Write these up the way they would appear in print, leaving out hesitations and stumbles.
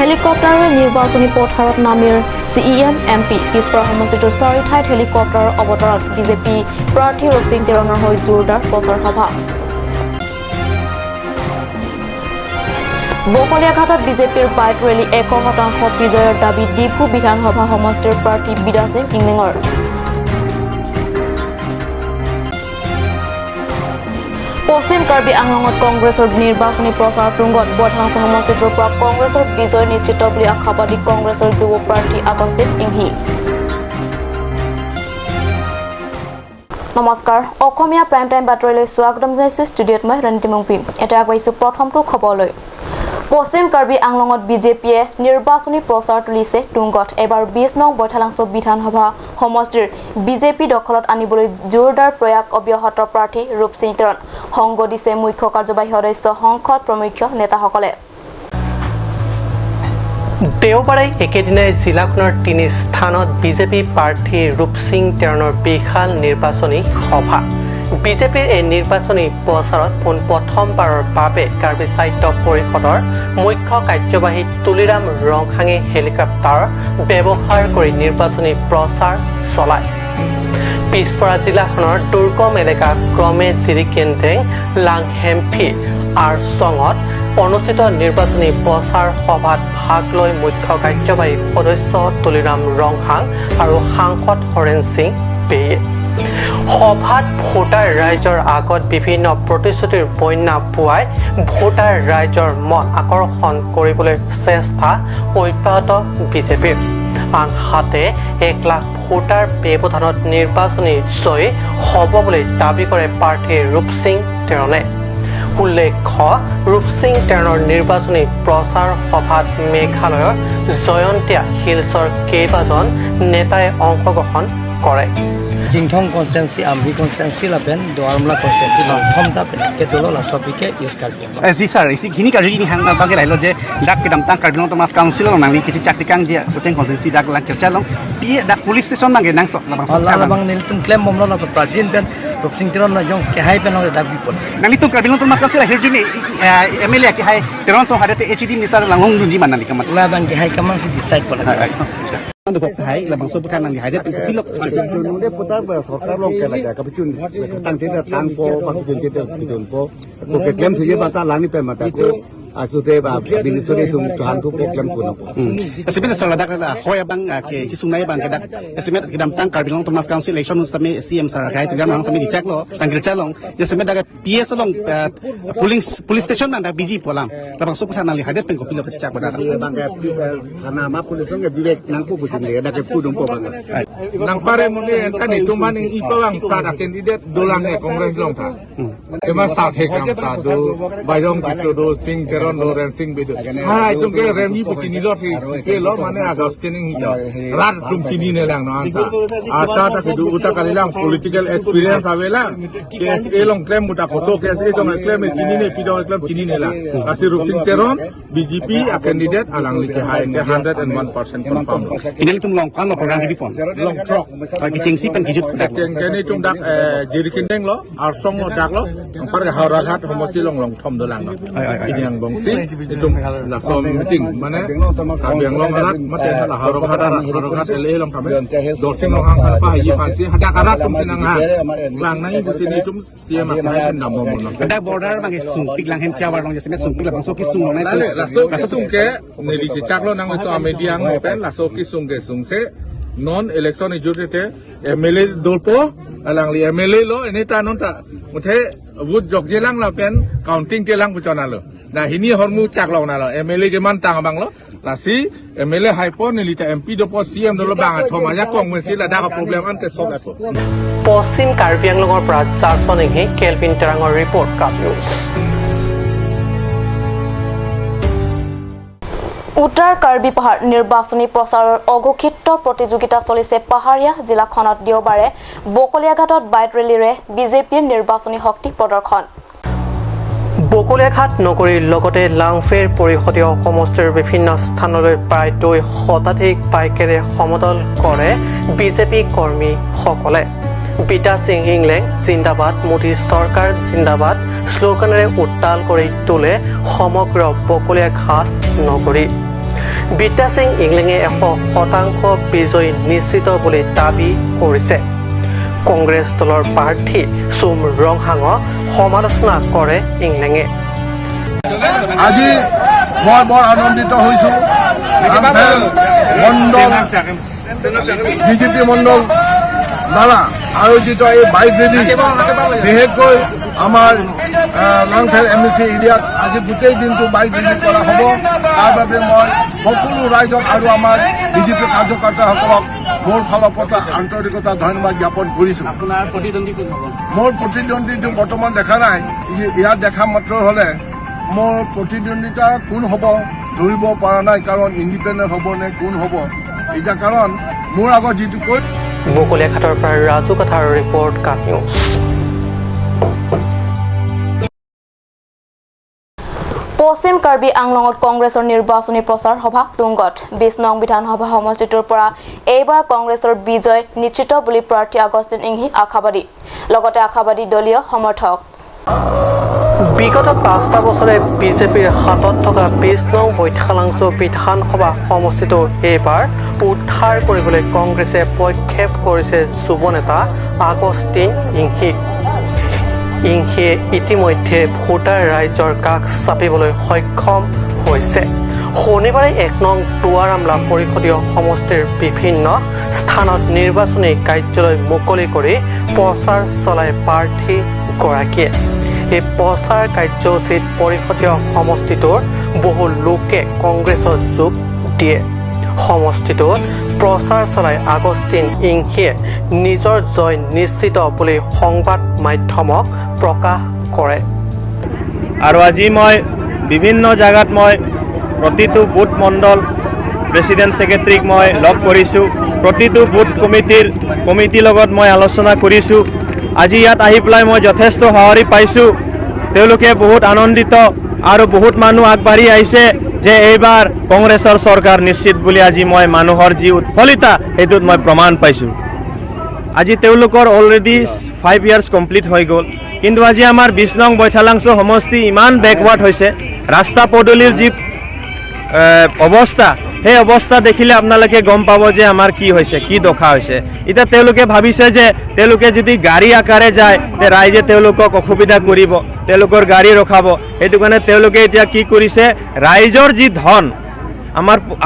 হেলিকপ্টাৰৰ নিৰ্বাচনী পথাৰত নামিৰ CEM MP পিছপৰা সমষ্টিটোৰ 4 ঠাইত হেলিকপ্টাৰৰ অৱতৰত বিজেপি প্ৰাৰ্থী ৰূপসিং তেৰণৰ হৈ জোৰদাৰ প্ৰচাৰ সভা বকলিয়াঘাটত বিজেপিৰ বাইক ৰেলী 100% বিজয়ৰ দাবী ডিফু বিধানসভা সমষ্টিৰ প্ৰাৰ্থী বিদা সিং ইংলিঙৰ পশ্চিম কাৰ্বি আংলঙত কংগ্ৰেছৰ নিৰ্বাচনী প্ৰচাৰ তুংগত বৰ্তমান সমষ্টিটোৰ পৰা কংগ্ৰেছৰ বিজয় নিশ্চিত বুলি আশাবাদী কংগ্ৰেছৰ যুৱ প্ৰাৰ্থী আগস্তিন ইংহি নমস্কাৰ অসমীয়া প্ৰাইম টাইম বাতৰিলৈ স্বাগতম জনাইছো ষ্টুডিঅ'ত মই ৰণ্টি মংপি এটা আগবাইছো প্ৰথমটো খবৰলৈ পশ্চিম কাৰ্বি আংলঙত বিজেপিয়ে নিৰ্বাচনী প্ৰচাৰ তুলিছে তুংগত এবাৰ 20 নং বৈঠালাংছ বিধানসভা সমষ্টিৰ বিজেপি দখলত আনিবলৈ জোৰদাৰ প্ৰয়াস অব্যাহত প্ৰাৰ্থী ৰূপসিং তেৰণ সংগ দিছে মুখ্য কাৰ্যবাহী সদস্য সংসদ প্ৰমুখ্য নেতাসকলে দেওবাৰে একেদিনাই জিলাখনৰ 3 স্থানত বিজেপি প্ৰাৰ্থী ৰূপসিং তেৰণৰ বিশাল নিৰ্বাচনী সভা বিজেপিৰ এই নিৰ্বাচনী প্ৰচাৰত প্ৰথমবাৰৰ বাবে কাৰ্বি সাহিত্য পৰিষদৰ মুখ্য কাৰ্যবাহী তুলিৰাম ৰংহাঙে হেলিকপ্টাৰ ব্যৱহাৰ কৰি নিৰ্বাচনী প্ৰচাৰ চলায় পিছপৰা জিলাখনৰ দুৰ্গম এলেকা ক্ৰমে জিৰিকেন্দ্ৰেং লাংহেমফি আৰু চঙত অনুষ্ঠিত নিৰ্বাচনী প্ৰচাৰ সভাত ভাগ লৈ মুখ্য কাৰ্যবাহী সদস্য তুলিৰাম ৰংহাং আৰু সাংসদ হৰেণ সিং পেয়ে সভাত ভোটাৰ ৰাইজৰ আগত বিভিন্ন প্ৰতিশ্ৰুতিৰ বন্যা পুৱাই ভোটাৰ ৰাইজৰ মন আকৰ্ষণ কৰিবলৈ চেষ্টা অব্যাহত বিজেপিৰ আনহাতে 1 লাখ ভোটাৰ ব্যৱধানত নিৰ্বাচনী জয়ী হ'ব বুলি দাবী কৰে প্ৰাৰ্থী ৰূপসিং তেৰণে উল্লেখ্য ৰূপসিং তেৰণৰ নিৰ্বাচনী প্ৰচাৰ সভাত মেঘালয়ৰ জয়ন্তীয়া হিলছৰ কেইবাজন নেতাই অংশগ্ৰহণ কৰে Jingthong konsensi amri konsensi laben doarmla konsensi langthom da ke dolo la sopike iskar ke ji sir isi gini kari ni hang ba ke lailo je dak ke dam tang karbino to mas council long nang kiti chakti kang je soteng konsensi dak lang ke chalong pi dak police station mang nang sok labang sok Allah labang nil tum claim momlo la to pradin ben rupsing tiron na jong ke hai pen ho da bipol nang itu karbino to mas council hirjuni MLA ke hai teron so hadate HD misar langhong dunji man nang kamat labang ke hai kamang si decide pola Ando kok hai labang so bukan nang hai det pilok Jun de putar सरकार लोग के लगा कभी चुन तंग थे तंग को पकड़न के पिटुन को के क्लेम से बता लानी पे मत को आसुते बा बिलिसोरे तुम तुहान को क्लेम को नको sebenarnya salah dak hoya bang ke hisungnai bang ke dak sebenarnya kedam tang karbino to mas council election sami CM sar kai tu nang sami dicak lo tanggal calong ya sebenarnya dak PS long police station nang dak biji polam labang so putan nang hadet pen ko pilok cak pada bang ke karena ma police nge bibek nang ko busin le dak pu dum po bang nang pare mun ni kan itu man i pawang pada candidate dolang e kongres long tha ema sa the kam sa do bayong kisodo sing teron do ren sing bedo ha tung ke remi putini lo si ke lo mane agustin hi do rat tum sini ne lang no anta ata ta ke du uta kalilang political experience avela KSA long claim muta koso KSA to claim sini ne pido claim sini ne la asir sing teron BJP a candidate alang like hai ke 101% confirm ini tum long kan lo program di pon long truck ki chingsi pen kijut dak ke ni tum dak jirikindeng lo ar song lo dak lo par haragat homosi long thom do lang no ini yang bongsi itu la som meeting mana sabiang long arat mate la harogat ele long kame dorsing long hang pa yi pansi hada karat tum sinang ha lang nai bu sini tum siam ak nai nam mo no dak border bang sung pik lang hem chawar long jese sung pik lang so ki sung long nai la so sung ke ne di chak lo nang to amediang pen la so ki sung ke sung se non election ejute MLA dolpo alang li MLA lo ini ta non ta muthe wud jok jelang la pen counting jelang puchona lo na hini hormu chak lo na lo MLA ke man tang bang lo la si MLA hypo ni lita MP dopo CM dolo bang thoma ya kong mesi la da problem an ke solve apo পশ্চিম কাৰ্বি আংলঙৰ পৰা জাছনিংহে kelvin তেৰাঙৰ report cup news উত্তৰ কাৰ্বি পাহাৰ নিৰ্বাচনী প্ৰচাৰৰ অঘোষিত প্ৰতিযোগিতা চলিছে পাহাৰীয়া জিলাখনত দেওবাৰে বকলিয়াঘাটত বাইক ৰেলীৰে বিজেপিৰ নিৰ্বাচনী শক্তি প্ৰদৰ্শন বকলিয়াঘাট নগৰীৰ লগতে লাংফেৰ পৰিষদীয় সমষ্টিৰ বিভিন্ন স্থানলৈ প্ৰায় 2 শতাধিক বাইকেৰে সমদল কৰে বিজেপি কৰ্মীসকলে বিটা সিং ইংলেং জিন্দাবাদ মোদী সৰকাৰ জিন্দাবাদ স্লোগানেৰে উত্তাল কৰি তোলে সমগ্ৰ বকলিয়াঘাট নগৰী বিদ্যা সিং ইংলেঙে 100% বিজয়ী নিশ্চিত বুলি দাবী কৰিছে কংগ্ৰেছ দলৰ প্ৰাৰ্থী সোম ৰংহাঙক সমালোচনা কৰে ইংলেঙে আজি মই বৰ আনন্দিত হৈছো মণ্ডল বিজেপি মণ্ডল দ্বাৰা আয়োজিত এই বাইক ৰেলী বিশেষকৈ আমাৰ লাংথেৰ MSC এৰিয়াত আজি গোটেই দিনটো বাইক ৰেলী কৰা হ'ব তাৰ বাবে মই সকলো ৰাইজক আৰু আমাৰ বিজেপি কাৰ্যকৰ্তাসকলক মোৰ ফালৰ পৰা আন্তৰিকতা ধন্যবাদ জ্ঞাপন কৰিছোঁ মোৰ প্ৰতিদ্বন্দ্বীটো বৰ্তমান দেখা নাই ইয়াত দেখা মাত্ৰ হ'লে মোৰ প্ৰতিদ্বন্দ্বিতা কোন হ'ব ধৰিব পৰা নাই কাৰণ ইণ্ডিপেণ্ডেণ্ট হ'ব নে কোন হ'ব এতিয়া কাৰণ মোৰ আগত যিটো কৈ বকলিয়াঘাটৰ পৰা ৰাজু কথাৰ ৰিপৰ্ট কাপ নিউজ পশ্চিম কাৰ্বি আংলঙত কংগ্ৰেছৰ নিৰ্বাচনী প্ৰচাৰ সভা তুংগত 20 নং বিধানসভা সমষ্টিটোৰ পৰা এইবাৰ কংগ্ৰেছৰ বিজয় নিশ্চিত বুলি প্ৰাৰ্থী আগষ্টিন ইংহি আশাবাদী লগতে আশাবাদী দলীয় সমৰ্থক বিগত 5টা বছৰে বিজেপিৰ হাতত থকা 20 নং বৈঠালাংশ বিধানসভা সমষ্টিটো এইবাৰ উদ্ধাৰ কৰিবলৈ কংগ্ৰেছে পদক্ষেপ কৰিছে যুৱ নেতা আগষ্টিন ইংহিয়ে ইতিমধ্যে ভোটাৰ ৰাইজৰ কাষ চাপিবলৈ সক্ষম হৈছে শনিবাৰে 1 নং টুৱাৰামলা পৰিষদীয় সমষ্টিৰ বিভিন্ন স্থানত নিৰ্বাচনী কাৰ্যালয় মুকলি কৰি প্ৰচাৰ চলাই প্ৰাৰ্থী গৰাকীয়ে এই প্ৰচাৰ কাৰ্যসূচীত পৰিষদীয় সমষ্টিটোৰ বহু লোকে কংগ্ৰেছত যোগ দিয়ে সমষ্টিটোত প্ৰচাৰ চলাই আগষ্টিন ইংহিয়ে নিজৰ জয় নিশ্চিত বুলি সংবাদ মাধ্যমক প্ৰকাশ কৰে আৰু আজি মই বিভিন্ন জায়গাত মই প্ৰতিটো বুথ মণ্ডল প্ৰেসিডেন্ট সেক্ৰেটাৰীক মই লগ কৰিছো প্ৰতিটো বুথ কমিটিৰ লগত মই আলোচনা কৰিছো আজি ইয়াত আহি পেলাই মই যথেষ্ট সহাৰি পাইছো তেওঁলোকে বহুত আনন্দিত আৰু বহুত মানুহ আগবাঢ়ি আহিছে যে এইবাৰ কংগ্ৰেছৰ চৰকাৰ নিশ্চিত বুলি আজি মই মানুহৰ যি উৎফলিতা এইটোত মই প্ৰমাণ পাইছো আজি তেওঁলোকৰ অলৰেডি 5 ইয়াৰ্স কমপ্লিট হৈ গ'ল কিন্তু আজি আমাৰ 20 নং বৈঠালাংশ সমষ্টি ইমান বেকৱাৰ্ড হৈছে ৰাস্তা পদূলিৰ যি অৱস্থা সেই অৱস্থা দেখিলে আপোনালোকে গম পাব যে আমাৰ কি হৈছে কি দখা হৈছে এটা তেওঁলোকে ভাবিছে যে তেওঁলোকে যদি গাড়ী আকাৰে যায় তে ৰাইজে তেওঁলোকক অসুবিধা কৰিব তেওঁলোকৰ গাড়ী ৰখাব এটো কাৰণে তেওঁলোকে এতিয়া কি কৰিছে ৰাইজৰ যি ধন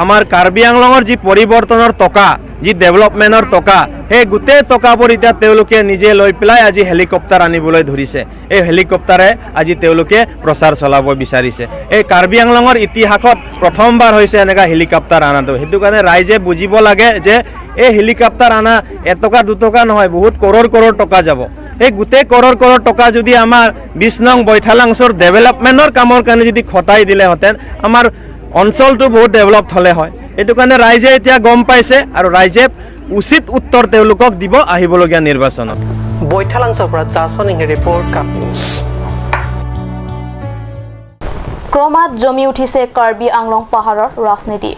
আমাৰ কাৰ্বি আংলঙৰ যি পৰিৱৰ্তনৰ টকা যি ডেভেলপমেন্টৰ টকা সেই গোটেই টকাবোৰ এতিয়া তেওঁলোকে নিজে লৈ পেলাই আজি হেলিকপ্টাৰ আনিবলৈ ধৰিছে এই হেলিকপ্টাৰে আজি তেওঁলোকে প্ৰচাৰ চলাব বিচাৰিছে এই কাৰ্বি আংলঙৰ ইতিহাসত প্ৰথমবাৰ হৈছে এনেকা হেলিকপ্টাৰ আনাটো হেতু কাৰণে ৰাইজে বুজিব লাগে যে এই হেলিকপ্টাৰ আনা 1 টকা 2 টকা নহয় বহুত কৰোৰ টকা যাব এই গোটেই কৰোৰ টকা যদি আমাৰ 20 নং বৈঠালাংশৰ ডেভেলপমেন্টৰ কামৰ কাৰণে যদি খটাই দিলে হতেন আমাৰ অঞ্চলটো বহুত ডেভেলপ হলে হয় এটো কাৰণে ৰাইজে এতিয়া গম পাইছে আৰু ৰাইজে উচিত উত্তৰ তেওঁলোকক দিব আহিবলগীয়া নিৰ্বাচনত বৈঠালাংশৰ পৰা জাসনিং ৰিপৰ্ট কাপ নিউজ ক্ৰমাৎ জমি উঠিছে কাৰ্বি আংলং পাহাৰৰ ৰাজনীতি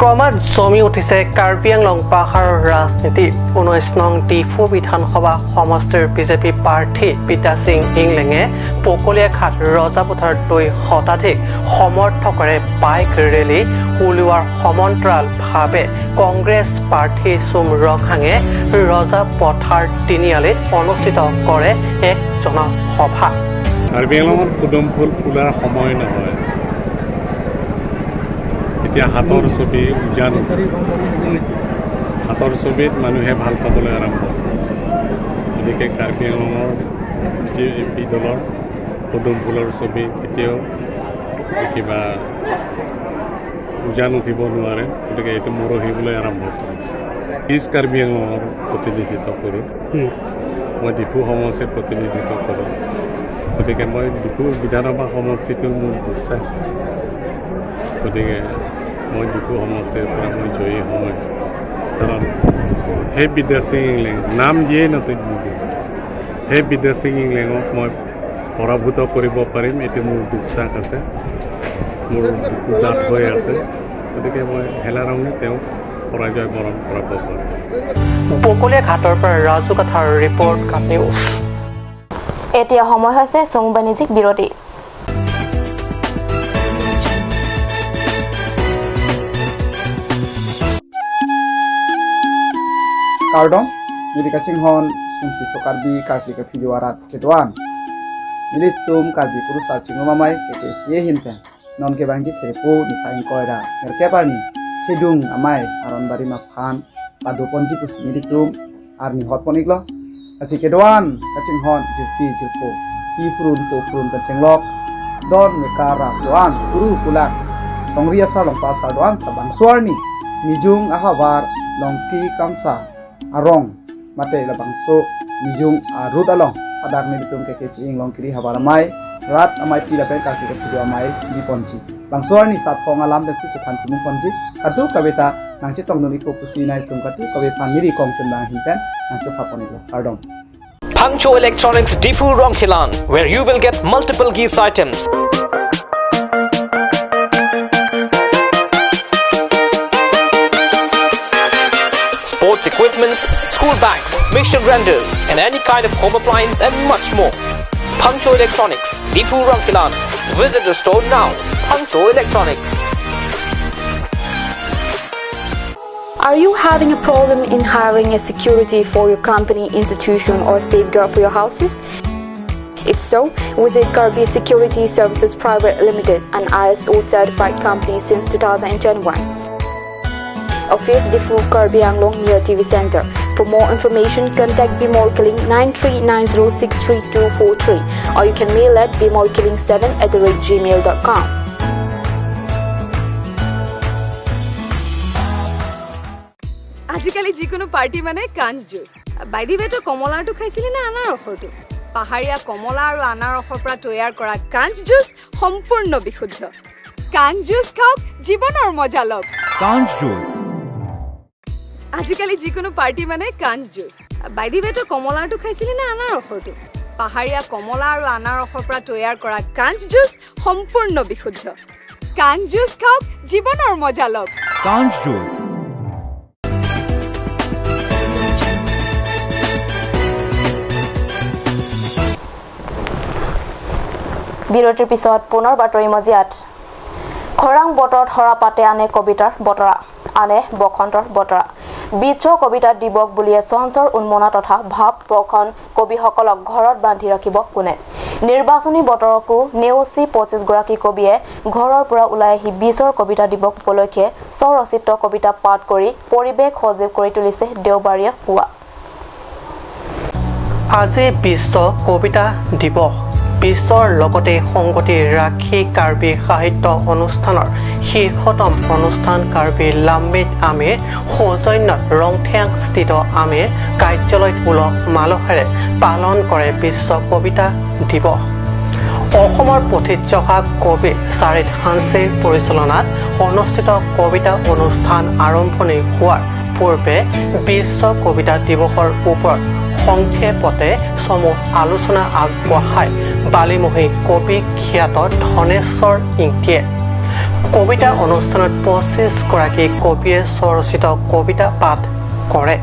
ক্ৰমাৎ জমি উঠিছে কাৰ্বি আংলং পাহাৰৰ ৰাজনীতি 19 নং ডিফু বিধানসভা সমষ্টিৰ বিজেপি প্ৰাৰ্থী বিদ্যা সিং ইংলেঙে পকলিয়াঘাট ৰজাপথাৰ 2 শতাধিক সমৰ্থকৰে বাইক ৰেলী উলিওৱাৰ সমান্তৰালভাৱে কংগ্ৰেছ প্ৰাৰ্থী সোম ৰংহাঙে ৰজাপথাৰ তিনিআলিত অনুষ্ঠিত কৰে এক জনসভা কাৰ্বি আংলঙত কুদম ফুল ফুলাৰ সময় নহয় এতিয়া হাতৰ ছবি উজান হাতৰ ছবিত মানুহে ভাল পাবলৈ আৰম্ভ গতিকে কাৰ্বি আংলঙৰ যি MP দলৰ কুদম ফুলৰ ছবি এতিয়াও কিবা উজান উঠিব নোৱাৰে গতিকে এইটো মৰহিবলৈ আৰম্ভ কৰিছে ইষ্ট কাৰ্বি আংলঙৰ প্ৰতিনিধিত্ব কৰোঁ মই ডিফু সমষ্টিৰ প্ৰতিনিধিত্ব কৰোঁ গতিকে মই ডিফু বিধানসভা সমষ্টিটো মোৰ বিশ্বাস গতিকে মই ডিফু সমষ্টিৰ পৰা মই জয়ী সময় কাৰণ সেই বিদ্যা সিং ইংলেং নাম যিয়েই নতুন সেই বিদ্যা সিং ইংলেঙক মই পৰাভূত কৰিব পাৰিম এইটো মোৰ বিশ্বাস আছে মোৰ ডাঠ হৈ আছে গতিকে মই হেলা ৰঙে তেওঁক পৰাজয় বৰণ কৰাব পাৰিম বকলিয়াঘাটৰ পৰা ৰাজু কথাৰ ৰিপৰ্ট কাপ নিউজ এতিয়া সময় হৈছে চমু বাণিজ্যিক বিৰতি Kardong, Mili Kaching Hon, Sumsi Sokarbi, Karpi Kapidu Arat, Ketuan. Mili Tum, Karpi Kuru Sarching Mamai, Kekes Yehinten, Non Kebangi Telepo, Nikain Koida, Merkebani, Kedung, Amai, Aron Barima Pan, Padu Ponji Pus Mili Tum, Arni Hot Poniglo, Asi Ketuan, Kaching Hon, Jirpi, Jirpo, Ifrun, Pofrun, Kaching Lok, Don Mekara, Tuan, Guru Kulak, Tongria Salong Pasar Doan, Tabang Suarni, Mijung Ahavar, Longki Kamsa, Arong, Mate Labangso, Mijung Arut Along, Adak Militum Kekesi Ing Longkiri Havaramai, Rat Amai Pila Peka Kika Pidu Amai, Di Ponji. Bangsuarni Sat Pong Alam dan Si Cepan Cimung Ponji, Katu Kaweta, Nang Citong Nuni Kopusi Nai Tum Katu Kaweta Miri Kong Cundang Hinten, Nang Cepaponilo, Pardon. Pangcho Electronics Deepu Rongkilan, where you will get multiple gifts items. Sports equipments, school bags, mixture grinders, and any kind of home appliance and much more. Pangcho Electronics, Deepu Rongkilan. Visit the store now. Pangcho Electronics. Are you having a problem in hiring a security for your company, institution, or safeguard for your houses? If so, visit Kirby Security Services Private Limited, an ISO certified company since 2021. Office Defu Kirby Anglong near TV Center. For more information, contact bmolkilling 9390632243 or you can mail at bmolkilling7@gmail.com. আজিকালি যিকোনো party মানে কাঞ্জ juice বাইদি বেটো কমলাটো খাইছিলি না আনাৰ ৰসটো পাহাৰীয়া কমলা আৰু আনাৰ ৰসৰ পৰা তৈয়াৰ কৰা কাঞ্জ জুচ সম্পূৰ্ণ বিশুদ্ধ কাঞ্জ জুচ খাওক জীৱনৰ মজা লওক কাঞ্জ জুচ আজিকালি যিকোনো পাৰ্টি মানে কাঞ্জ জুচ বাইদি বেটো কমলাটো খাইছিলি না আনাৰ ৰসটো পাহাৰীয়া কমলা আৰু আনাৰ ৰসৰ পৰা তৈয়াৰ কৰা কাঞ্জ জুচ সম্পূৰ্ণ বিশুদ্ধ কাঞ্জ জুচ খাওক জীৱনৰ মজা লওক কাঞ্জ জুচ বিৰতিৰ পিছত পুনৰ বাতৰি মজিয়াত খৰাং বতৰত হৰা পাতে আনে কবিতাৰ বতৰা আনে বসন্তৰ বতৰা বিশ্ব কবিতা দিৱস বুলিয়ে চঞ্চৰ উন্মনা তথা ভাৱ প্ৰখন কবিসকলক ঘৰত বান্ধি ৰাখিব কোনে নিৰ্বাচনী বতৰকো নেওচি 25 গৰাকী কবিয়ে ঘৰৰ পৰা ওলাই আহি বিশ্বৰ কবিতা দিৱস উপলক্ষে স্বৰচিত কবিতা পাঠ কৰি পৰিৱেশ সজীৱ কৰি তুলিছে দেওবাৰীয়া পুৱা আজি বিশ্ব কবিতা দিৱস বিশ্বৰ লগতে সংগতি ৰাখি কাৰ্বি সাহিত্য অনুষ্ঠানৰ শীৰ্ষতম অনুষ্ঠান কাৰ্বি লাম্মিত আমিৰ সৌজন্যত ৰংথেং স্থিত আমিৰ কাৰ্যালয়ত উলহ মালহেৰে পালন কৰে বিশ্ব কবিতা দিৱস অসমৰ পথিতযশা কবি চাৰিত হানছেৰ পৰিচালনাত অনুষ্ঠিত কবিতা অনুষ্ঠান আৰম্ভণি হোৱাৰ পূৰ্বে বিশ্ব কবিতা দিৱসৰ ওপৰত সংক্ষেপতে চমু আলোচনা আগবঢ়াই বালিমহী কবি খ্যাত ধনেশ্বৰ ইংতিয়ে কবিতা অনুষ্ঠানত 25 গৰাকী কবিয়ে স্বৰচিত কবিতা পাঠ কৰে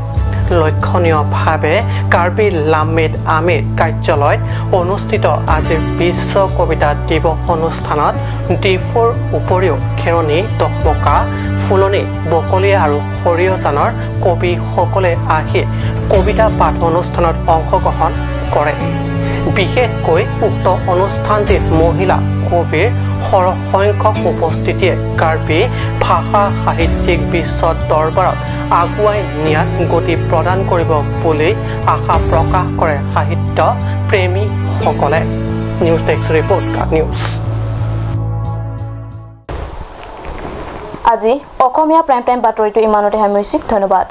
লক্ষণীয়ভাৱে কাৰ্বি লাম্মিত আমিৰ কাৰ্যালয়ত অনুষ্ঠিত আজিৰ বিশ্ব কবিতা দিৱস অনুষ্ঠানত ডিফুৰ উপৰিও খেৰণী দহমকা ফুলনি বকলীয়া আৰু সৰিয়জানৰ কবিসকলে আহি কবিতা পাঠ অনুষ্ঠানত অংশগ্ৰহণ কৰে বিশেষকৈ উক্ত অনুষ্ঠানটিত মহিলা কবিৰ সৰহসংখ্যক উপস্থিতিয়ে কাৰ্বি ভাষা সাহিত্যিক বিশ্ব দৰবাৰত আগুৱাই নিয়াত গতি প্ৰদান কৰিব বুলি আশা প্ৰকাশ কৰে সাহিত্য প্ৰেমীসকলে নিউজ ডেস্ক ৰিপৰ্ট নিউজ আজি অসমীয়া প্ৰাইম টাইম বাতৰিটো ইমানতে সামৰিছোঁ ধন্যবাদ